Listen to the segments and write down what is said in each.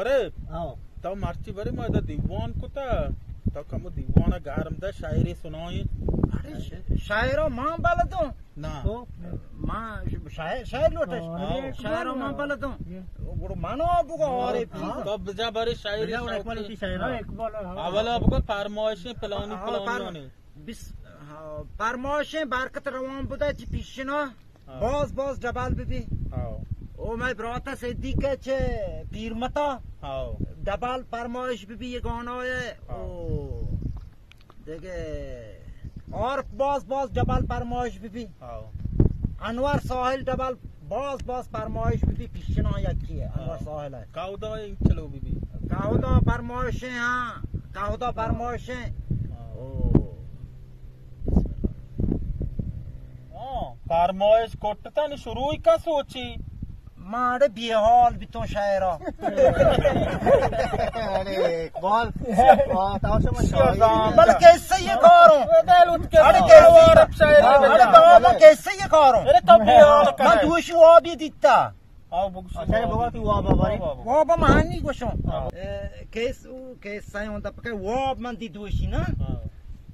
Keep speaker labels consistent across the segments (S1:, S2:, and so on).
S1: باره تو مرچی باره ما دیوان کتا تو کمو دیوان گرم ده شاعری سنایی
S2: شاعر من بلدم
S1: نه
S2: من شاعر لوٹش شاعر من بلدم گرو منو بگو آره
S1: تو بجا باره شاعری اولا بگو فرمایش پلانی پلانی
S2: فرمایش برکت روان بوده چی پیشنا باز جبال ببی او مای براتا صدیقه چه پیرمتا دبال فرمایش ببی یگانای او دیگه اور باز جبال فرمایش ببی انوار ساحل دبال باز فرمایش ببی پیشنا یکیه انوار ساحل ہے
S1: کاودا این چلو ببی
S2: کاودا فرمایش ہاں کاودا فرمایش
S1: فرمایش کوٹتا نے شروع کا سوچی
S2: ماڑے بیحال بھی تو شاعرہ
S3: ارے اقبال
S2: بل کیسے یہ کاروں ارے کیسے یہ کاروں من دوش وابی دیتا وابا مہانی گوشوں کیسا ہوندا پکے واب من دی دوشی نا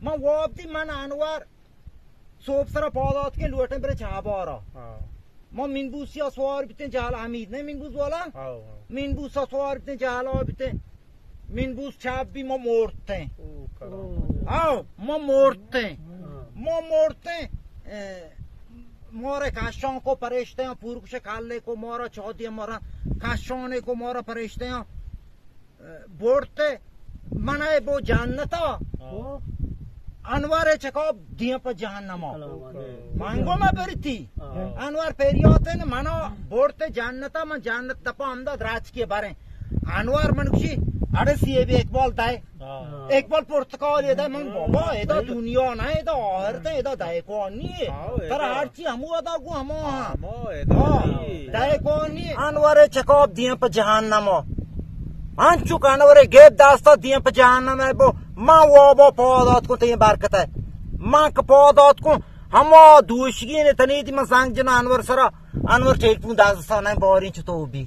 S2: من واب دی من انوار صوب سرا پادات کے لوٹن پر چابارا ما منبوسی اسوار بیتن جهل حمید نه منبوس والا منبوس اسوار بیتن جهل بیتن منبوس چاب بھی ما مورتے ما مورتے مورے کاشان کو پریشتے ہیں پورکش کالے کو مورا چودی مورا کاشانے کو مورا پریشتے ہیں بورتے منائے بو جانتا انوار چکاب دیاں پر جہنما مانگو میں برتی انوار پیریاتے نے منا بورتے جانتا من جانت تپا امداد راج کے بارے انوار منکشی اڑے سی بھی اقبال دائے اقبال پرتکال یہ دائے من بابا ایدہ دنیا نا ایدہ آہرت ایدہ دائے کونی ہے تر ہر چی ہمو ادا کو ہمو ہاں دائے کونی انوار چکاب دیاں پر جہنما انچو انوار گیب داستا دیاں پر جہنم ہے بو ماں وابا پادات کو تین برکت ہے ماں کا پادات کو ہما دوشگی نے تنیدی من سانگ جنا انور سرا انور ٹیک پون دازستان ہے باری چطور بھی